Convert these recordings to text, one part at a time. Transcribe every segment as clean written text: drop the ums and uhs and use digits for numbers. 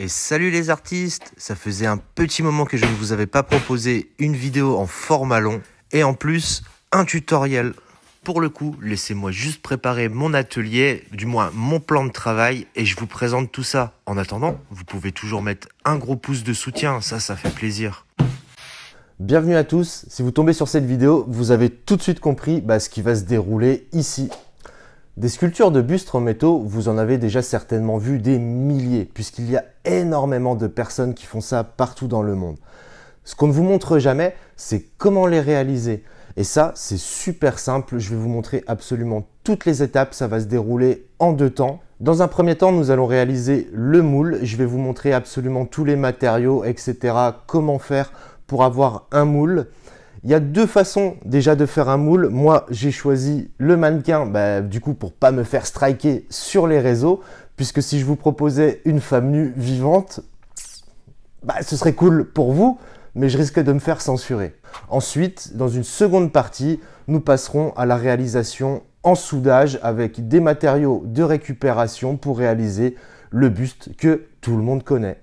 Et salut les artistes, ça faisait un petit moment que je ne vous avais pas proposé une vidéo en format long et en plus un tutoriel. Pour le coup, laissez-moi juste préparer mon atelier, du moins mon plan de travail et je vous présente tout ça. En attendant, vous pouvez toujours mettre un gros pouce de soutien, ça fait plaisir. Bienvenue à tous, si vous tombez sur cette vidéo, vous avez tout de suite compris ce qui va se dérouler ici. Des sculptures de bustes en métaux, vous en avez déjà certainement vu des milliers, puisqu'il y a énormément de personnes qui font ça partout dans le monde. Ce qu'on ne vous montre jamais, c'est comment les réaliser. Et ça, c'est super simple, je vais vous montrer absolument toutes les étapes, ça va se dérouler en 2 temps. Dans un premier temps, nous allons réaliser le moule, je vais vous montrer absolument tous les matériaux, etc. Comment faire pour avoir un moule. Il y a 2 façons déjà de faire un moule. Moi, j'ai choisi le mannequin, du coup, pour pas me faire striker sur les réseaux, puisque si je vous proposais une femme nue vivante, ce serait cool pour vous, mais je risque de me faire censurer. Ensuite, dans une seconde partie, nous passerons à la réalisation en soudage avec des matériaux de récupération pour réaliser le buste que tout le monde connaît.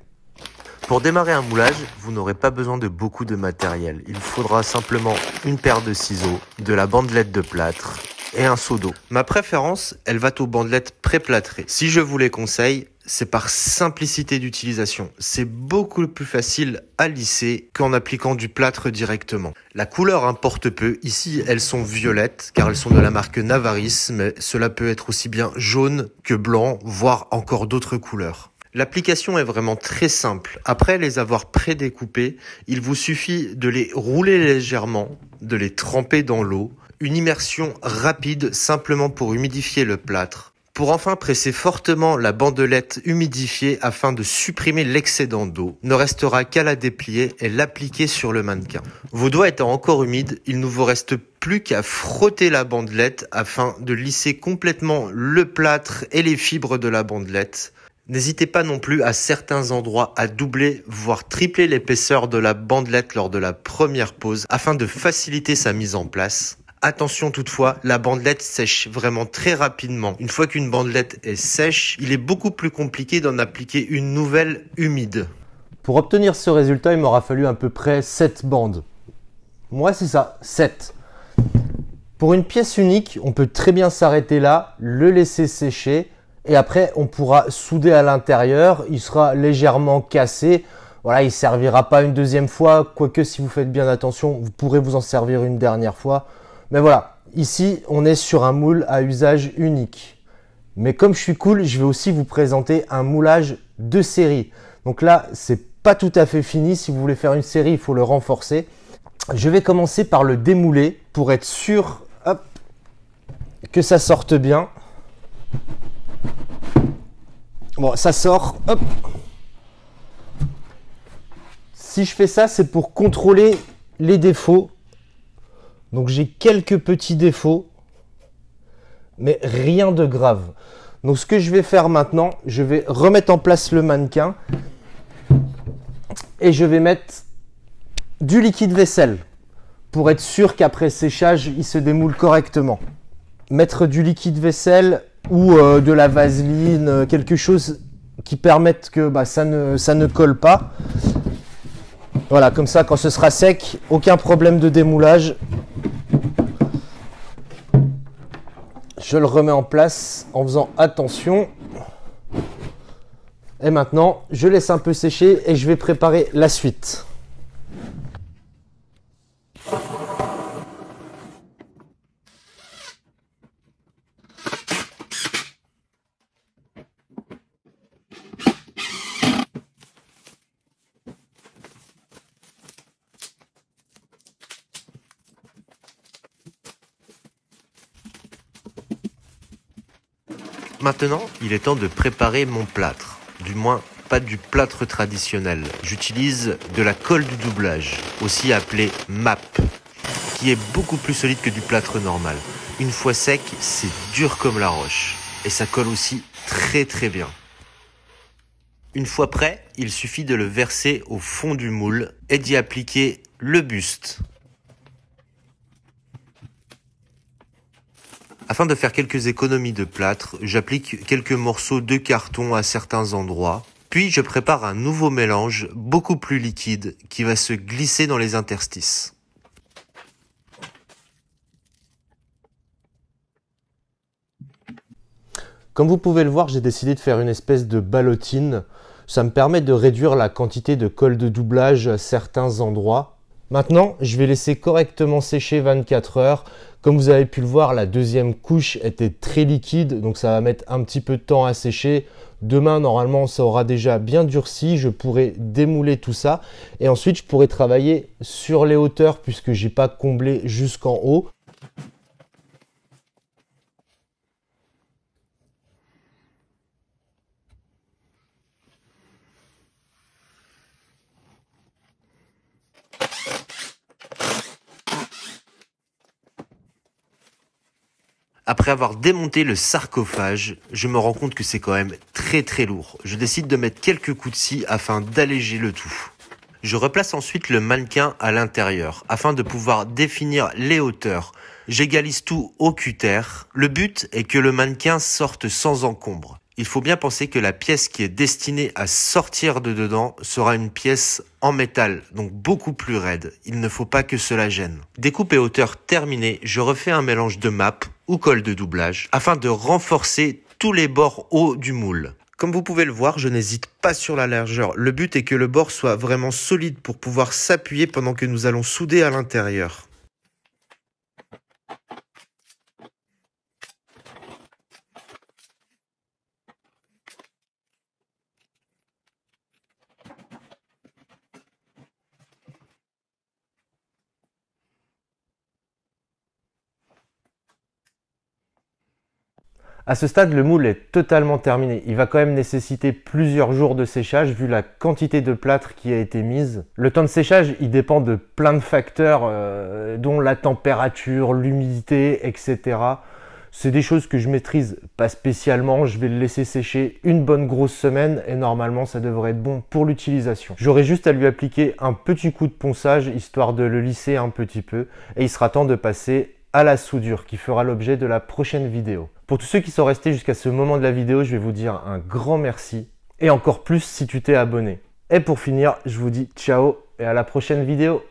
Pour démarrer un moulage, vous n'aurez pas besoin de beaucoup de matériel. Il faudra simplement une paire de ciseaux, de la bandelette de plâtre et un seau d'eau. Ma préférence, elle va aux bandelettes pré-plâtrées. Si je vous les conseille, c'est par simplicité d'utilisation. C'est beaucoup plus facile à lisser qu'en appliquant du plâtre directement. La couleur importe peu. Ici, elles sont violettes car elles sont de la marque Navaris, mais cela peut être aussi bien jaune que blanc, voire encore d'autres couleurs. L'application est vraiment très simple. Après les avoir pré-découpés, il vous suffit de les rouler légèrement, de les tremper dans l'eau, une immersion rapide simplement pour humidifier le plâtre, pour enfin presser fortement la bandelette humidifiée afin de supprimer l'excédent d'eau. Ne restera qu'à la déplier et l'appliquer sur le mannequin. Vos doigts étant encore humides, il ne vous reste plus qu'à frotter la bandelette afin de lisser complètement le plâtre et les fibres de la bandelette. N'hésitez pas non plus à certains endroits à doubler, voire tripler l'épaisseur de la bandelette lors de la première pose afin de faciliter sa mise en place. Attention toutefois, la bandelette sèche vraiment très rapidement. Une fois qu'une bandelette est sèche, il est beaucoup plus compliqué d'en appliquer une nouvelle humide. Pour obtenir ce résultat, il m'aura fallu à peu près 7 bandes. Moi, c'est ça, 7. Pour une pièce unique, on peut très bien s'arrêter là, le laisser sécher. Et après, on pourra souder à l'intérieur, il sera légèrement cassé. Voilà, il ne servira pas une deuxième fois, quoique si vous faites bien attention, vous pourrez vous en servir une dernière fois. Mais voilà, ici, on est sur un moule à usage unique. Mais comme je suis cool, je vais aussi vous présenter un moulage de série. Donc là, c'est pas tout à fait fini. Si vous voulez faire une série, il faut le renforcer. Je vais commencer par le démouler pour être sûr que ça sorte bien. Bon, ça sort, hop. Si je fais ça, c'est pour contrôler les défauts. Donc j'ai quelques petits défauts, mais rien de grave. Donc ce que je vais faire maintenant, je vais remettre en place le mannequin et je vais mettre du liquide vaisselle pour être sûr qu'après séchage, il se démoule correctement. Mettre du liquide vaisselle ou de la vaseline, quelque chose qui permette que ça ne colle pas. Voilà, comme ça, quand ce sera sec, aucun problème de démoulage. Je le remets en place en faisant attention. Et maintenant, je laisse un peu sécher et je vais préparer la suite. Maintenant, il est temps de préparer mon plâtre. Du moins, pas du plâtre traditionnel. J'utilise de la colle du doublage, aussi appelée MAP, qui est beaucoup plus solide que du plâtre normal. Une fois sec, c'est dur comme la roche. Et ça colle aussi très très bien. Une fois prêt, il suffit de le verser au fond du moule et d'y appliquer le buste. Afin de faire quelques économies de plâtre, j'applique quelques morceaux de carton à certains endroits Puis je prépare un nouveau mélange, beaucoup plus liquide, qui va se glisser dans les interstices. Comme vous pouvez le voir, j'ai décidé de faire une espèce de ballotine. Ça me permet de réduire la quantité de colle de doublage à certains endroits. Maintenant, je vais laisser correctement sécher 24 heures. Comme vous avez pu le voir, la deuxième couche était très liquide, donc ça va mettre un petit peu de temps à sécher. Demain, normalement, ça aura déjà bien durci. Je pourrai démouler tout ça. Et ensuite, je pourrai travailler sur les hauteurs puisque j'ai pas comblé jusqu'en haut. Après avoir démonté le sarcophage, je me rends compte que c'est quand même très lourd. Je décide de mettre quelques coups de scie afin d'alléger le tout. Je replace ensuite le mannequin à l'intérieur afin de pouvoir définir les hauteurs. J'égalise tout au cutter. Le but est que le mannequin sorte sans encombre. Il faut bien penser que la pièce qui est destinée à sortir de dedans sera une pièce en métal, donc beaucoup plus raide. Il ne faut pas que cela gêne. Découpe et hauteur terminée, je refais un mélange de map ou colle de doublage afin de renforcer tous les bords hauts du moule. Comme vous pouvez le voir, je n'hésite pas sur la largeur. Le but est que le bord soit vraiment solide pour pouvoir s'appuyer pendant que nous allons souder à l'intérieur. À ce stade, le moule est totalement terminé. Il va quand même nécessiter plusieurs jours de séchage vu la quantité de plâtre qui a été mise. Le temps de séchage, il dépend de plein de facteurs, dont la température, l'humidité, etc. C'est des choses que je maîtrise pas spécialement. Je vais le laisser sécher une bonne grosse semaine et normalement, ça devrait être bon pour l'utilisation. J'aurai juste à lui appliquer un petit coup de ponçage histoire de le lisser un petit peu et il sera temps de passer à la soudure qui fera l'objet de la prochaine vidéo. Pour tous ceux qui sont restés jusqu'à ce moment de la vidéo, je vais vous dire un grand merci et encore plus si tu t'es abonné. Et pour finir, je vous dis ciao et à la prochaine vidéo.